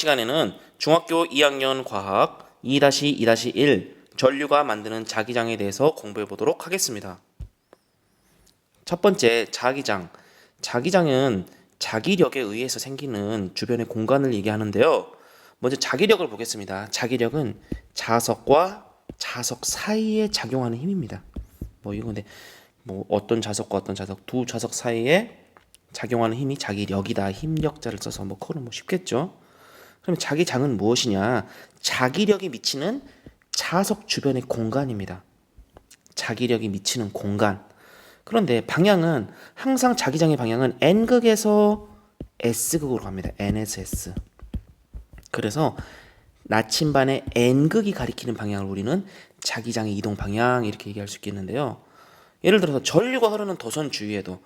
시간에는 중학교 2학년 과학 2-2-1 전류가 만드는 자기장에 대해서 공부해 보도록 하겠습니다. 첫 번째, 자기장. 자기장은 자기력에 의해서 생기는 주변의 공간을 얘기하는데요. 먼저 자기력을 보겠습니다. 자기력은 자석과 자석 사이에 작용하는 힘입니다. 이건데 어떤 자석과 어떤 자석, 두 자석 사이에 작용하는 힘이 자기력이다. 힘력자를 써서 그거는 쉽겠죠. 그럼 자기장은 무엇이냐? 자기력이 미치는 자석 주변의 공간입니다. 자기력이 미치는 공간. 그런데 방향은 항상 자기장의 방향은 N극에서 S극으로 갑니다. N에서 S. 그래서 나침반의 N극이 가리키는 방향을 우리는 자기장의 이동 방향 이렇게 얘기할 수 있겠는데요. 예를 들어서 전류가 흐르는 도선 주위에도,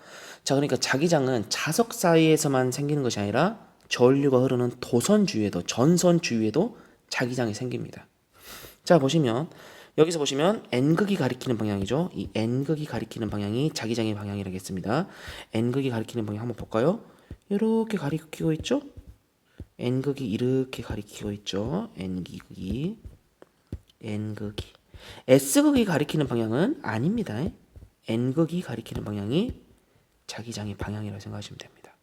그러니까 자기장은 자석 사이에서만 생기는 것이 아니라 전류가 흐르는 도선 주위에도, 전선 주위에도 자기장이 생깁니다. 자, 여기서 보시면 N극이 가리키는 방향이죠. 이 N극이 가리키는 방향이 자기장의 방향이라겠습니다. N극이 가리키는 방향 한번 볼까요? 이렇게 가리키고 있죠? N극이 이렇게 가리키고 있죠. N극이. S극이 가리키는 방향은 아닙니다. N극이 가리키는 방향이 자기장의 방향이라고 생각하시면 됩니다.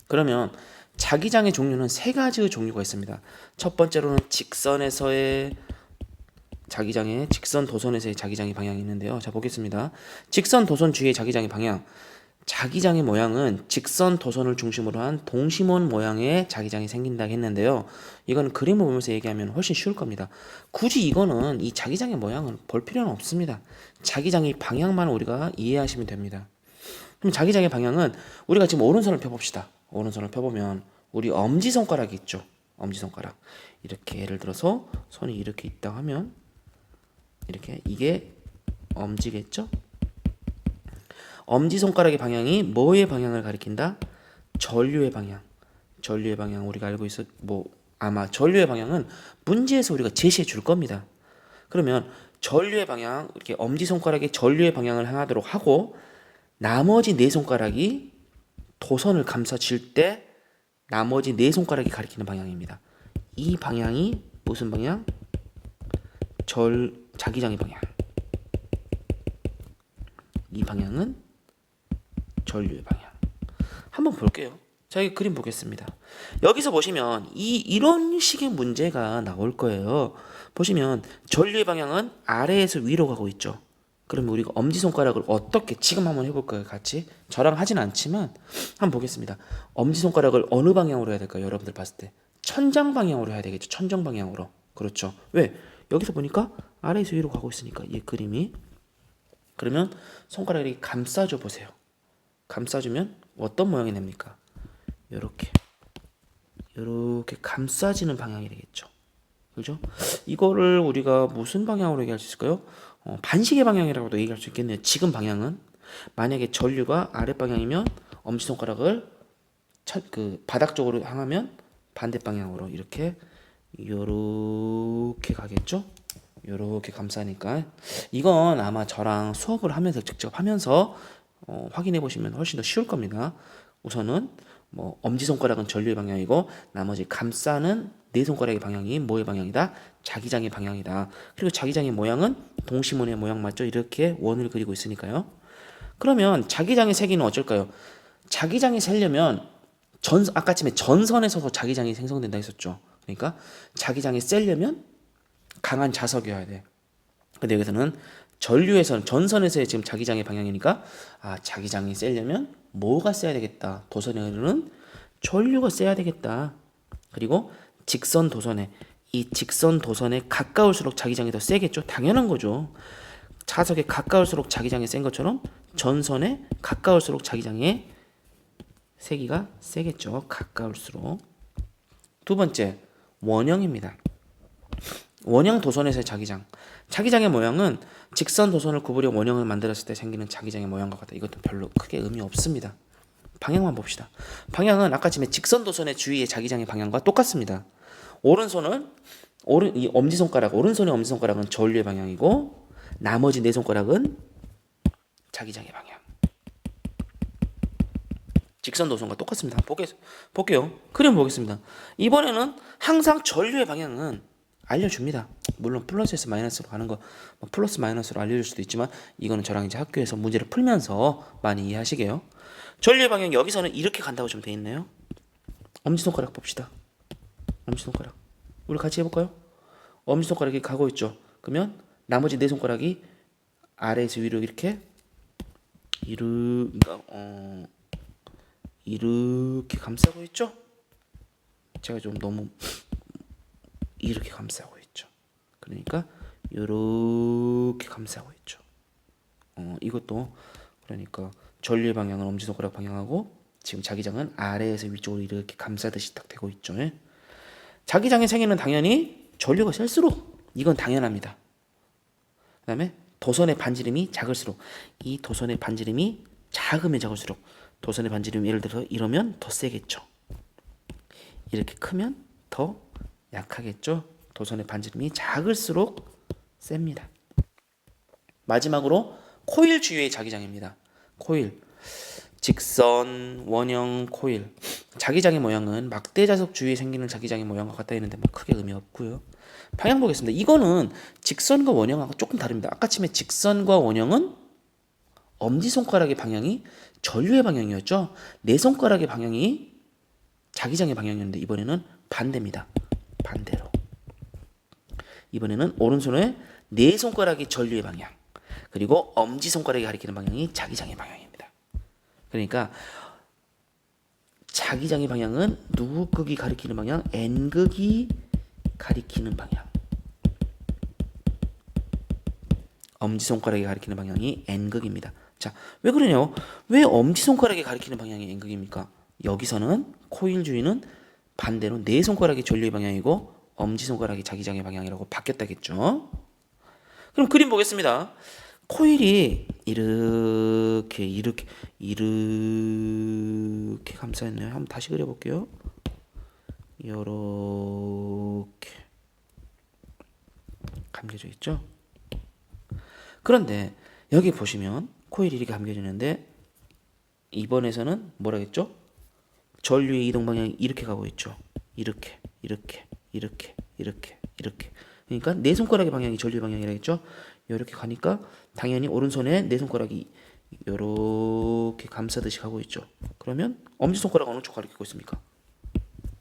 그러면 자기장의 종류는 세 가지의 종류가 있습니다. 첫 번째로는 직선에서의 자기장의, 직선 도선에서의 자기장의 방향이 있는데요. 자, 보겠습니다. 직선 도선 주위의 자기장의 방향. 자기장의 모양은 직선 도선을 중심으로 한 동심원 모양의 자기장이 생긴다고 했는데요. 이거는 그림을 보면서 얘기하면 훨씬 쉬울 겁니다. 굳이 이거는 이 자기장의 모양은 볼 필요는 없습니다. 자기장의 방향만 우리가 이해하시면 됩니다. 그럼 자기장의 방향은 우리가 지금 오른손을 펴봅시다. 오른손을 펴보면 우리 엄지손가락이 있죠. 엄지손가락. 이렇게 예를 들어서 손이 이렇게 있다 하면 이렇게, 이게 엄지겠죠? 엄지손가락의 방향이 뭐의 방향을 가리킨다? 전류의 방향. 전류의 방향 우리가 알고 있어. 아마 전류의 방향은 문제에서 우리가 제시해 줄 겁니다. 그러면 전류의 방향, 이렇게 엄지손가락의 전류의 방향을 향하도록 하고 나머지 네 손가락이 도선을 감싸질 때 나머지 네 손가락이 가리키는 방향입니다. 이 방향이 무슨 방향? 자기장의 방향. 이 방향은 전류의 방향. 한번 볼게요. 자, 이 그림 보겠습니다. 여기서 보시면 이런 식의 문제가 나올 거예요. 보시면 전류의 방향은 아래에서 위로 가고 있죠. 그러면 우리가 엄지손가락을 어떻게, 지금 한번 해볼까요? 같이. 저랑 하진 않지만 한번 보겠습니다. 엄지손가락을 어느 방향으로 해야 될까요? 여러분들 봤을 때 천장 방향으로 해야 되겠죠. 천정 방향으로. 그렇죠. 왜? 여기서 보니까 아래에서 위로 가고 있으니까 이 그림이. 그러면 손가락을 이렇게 감싸줘 보세요. 감싸주면 어떤 모양이 납니까? 이렇게 감싸지는 방향이 되겠죠. 그죠? 이거를 우리가 무슨 방향으로 얘기할 수 있을까요? 반시계 방향이라고도 얘기할 수 있겠네요. 지금 방향은 만약에 전류가 아래 방향이면 엄지손가락을 바닥 쪽으로 향하면 반대 방향으로 이렇게 가겠죠? 요렇게 감싸니까 이건 아마 저랑 수업을 하면서 직접 하면서 확인해 보시면 훨씬 더 쉬울 겁니다. 우선은 엄지손가락은 전류의 방향이고 나머지 감싸는 네 손가락의 방향이 뭐의 방향이다? 자기장의 방향이다. 그리고 자기장의 모양은 동심원의 모양 맞죠? 이렇게 원을 그리고 있으니까요. 그러면 자기장의 세기는 어쩔까요? 자기장이 세려면 아까쯤에 전선에서 자기장이 생성된다 했었죠. 그러니까 자기장이 세려면 강한 자석이어야 돼. 근데 여기서는 전선에서의 지금 자기장의 방향이니까 자기장이 세려면 뭐가 세야 되겠다. 도선에 흐르는 전류가 세야 되겠다. 그리고 직선 도선에 가까울수록 자기장이 더 세겠죠. 당연한 거죠. 자석에 가까울수록 자기장이 센 것처럼 전선에 가까울수록 자기장의 세기가 세겠죠. 가까울수록. 두 번째, 원형입니다. 원형 도선에서의 자기장의 모양은 직선 도선을 구부려 원형을 만들었을 때 생기는 자기장의 모양과 같다. 이것도 별로 크게 의미 없습니다. 방향만 봅시다. 방향은 아까쯤에 직선 도선의 주위의 자기장의 방향과 똑같습니다. 오른손의 엄지손가락은 전류의 방향이고 나머지 네 손가락은 자기장의 방향. 직선 노선과 똑같습니다. 한번 볼게요. 그림 보겠습니다. 이번에는 항상 전류의 방향은 알려줍니다. 물론 플러스에서 마이너스로 가는 거 플러스 마이너스로 알려줄 수도 있지만 이거는 저랑 이제 학교에서 문제를 풀면서 많이 이해하시게요. 전류의 방향 여기서는 이렇게 간다고 좀 돼 있네요. 엄지손가락 봅시다. 엄지손가락. 우리 같이 해볼까요? 엄지손가락이 가고 있죠. 그러면 나머지 네 손가락이 아래에서 위로 이렇게 이렇게 감싸고 있죠. 제가 좀 너무 이렇게 감싸고 있죠. 그러니까 이렇게 감싸고 있죠. 이것도 그러니까 전류의 방향은 엄지손가락 방향하고 지금 자기장은 아래에서 위쪽으로 이렇게 감싸듯이 딱 되고 있죠. 예? 자기장의 생애는 당연히 전류가 셀수록 이건 당연합니다. 그 다음에 도선의 반지름이 작을수록 이 도선의 반지름이 작으면 작을수록 도선의 반지름 예를 들어서 이러면 더 세겠죠. 이렇게 크면 더 약하겠죠. 도선의 반지름이 작을수록 셉니다. 마지막으로 코일 주위의 자기장입니다. 코일, 직선, 원형, 코일. 자기장의 모양은 막대 자석 주위에 생기는 자기장의 모양과 같다 했는데 뭐 크게 의미 없고요. 방향 보겠습니다. 이거는 직선과 원형하고 조금 다릅니다. 아까 처음에 직선과 원형은 엄지손가락의 방향이 전류의 방향이었죠. 네 손가락의 방향이 자기장의 방향이었는데 이번에는 반대입니다. 반대로. 이번에는 오른손에 네 손가락이 전류의 방향, 그리고 엄지손가락이 가리키는 방향이 자기장의 방향입니다. 그러니까 자기장의 방향은 누구 극이 가리키는 방향? N극이 가리키는 방향. 엄지손가락이 가리키는 방향이 N극입니다. 자, 왜 그러냐요? 왜 엄지손가락이 가리키는 방향이 N극입니까? 여기서는 코일 주위는 반대로 네 손가락이 전류의 방향이고 엄지손가락이 자기장의 방향이라고 바뀌었다겠죠? 그럼 그림 보겠습니다. 코일이 이렇게 감싸있네요. 한번 다시 그려볼게요. 이렇게 감겨져 있죠. 그런데 여기 보시면 코일이 이렇게 감겨지는데 이번에서는 뭐라 했죠? 전류의 이동 방향이 이렇게 가고 있죠. 이렇게. 그러니까 네 손가락의 방향이 전류 방향이라 했죠. 이렇게 가니까 당연히 오른손에 네 손가락이 이렇게 감싸듯이 가고 있죠. 그러면 엄지손가락 어느 쪽 가리키고 있습니까?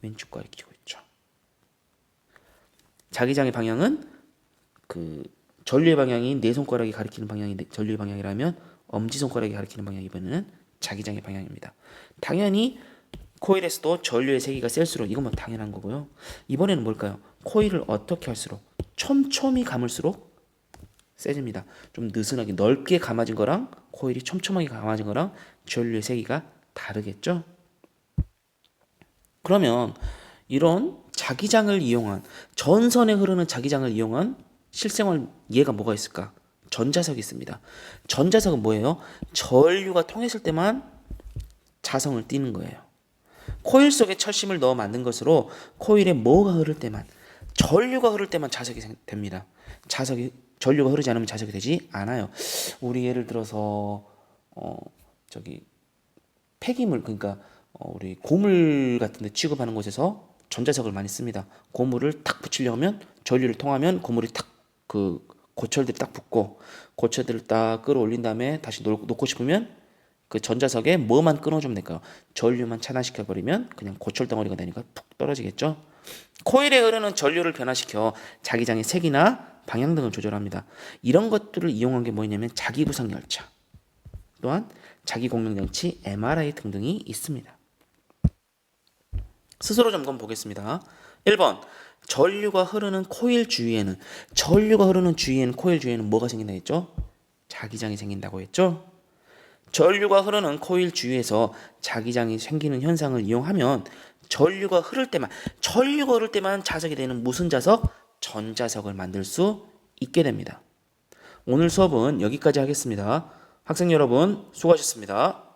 왼쪽 가리키고 있죠. 자기장의 방향은 그 전류의 방향이 네 손가락이 가리키는 방향이 전류의 방향이라면 엄지손가락이 가리키는 방향이 이번에는 자기장의 방향입니다. 당연히 코일에서도 전류의 세기가 셀수록 이건 뭐 당연한 거고요. 이번에는 뭘까요? 코일을 어떻게 할수록 촘촘히 감을수록 세집니다. 좀 느슨하게 넓게 감아진 거랑 코일이 촘촘하게 감아진 거랑 전류의 세기가 다르겠죠? 그러면 이런 자기장을 이용한 전선에 흐르는 자기장을 이용한 실생활 예가 뭐가 있을까? 전자석이 있습니다. 전자석은 뭐예요? 전류가 통했을 때만 자성을 띠는 거예요. 코일 속에 철심을 넣어 만든 것으로 코일에 뭐가 흐를 때만 전류가 흐를 때만 자석이 됩니다. 전류가 흐르지 않으면 자석이 되지 않아요. 우리 예를 들어서 폐기물 그러니까 우리 고물 같은 데 취급하는 곳에서 전자석을 많이 씁니다. 고물을 탁 붙이려고 하면 전류를 통하면 고물이 탁 그 고철들이 딱 붙고 고철들을 딱 끌어올린 다음에 다시 놓고 싶으면 그 전자석에 뭐만 끊어주면 될까요? 전류만 차단시켜버리면 그냥 고철 덩어리가 되니까 푹 떨어지겠죠? 코일에 흐르는 전류를 변화시켜 자기장의 색이나 방향 등을 조절합니다. 이런 것들을 이용한 게 뭐냐면 자기구성 열차 또한 자기공명장치 MRI 등등이 있습니다. 스스로 점검 보겠습니다. 1번 전류가 흐르는 코일 주위에는 코일 주위에는 뭐가 생긴다 했죠? 자기장이 생긴다고 했죠? 전류가 흐르는 코일 주위에서 자기장이 생기는 현상을 이용하면 전류가 흐를 때만 자석이 되는 무슨 자석? 전자석을 만들 수 있게 됩니다. 오늘 수업은 여기까지 하겠습니다. 학생 여러분 수고하셨습니다.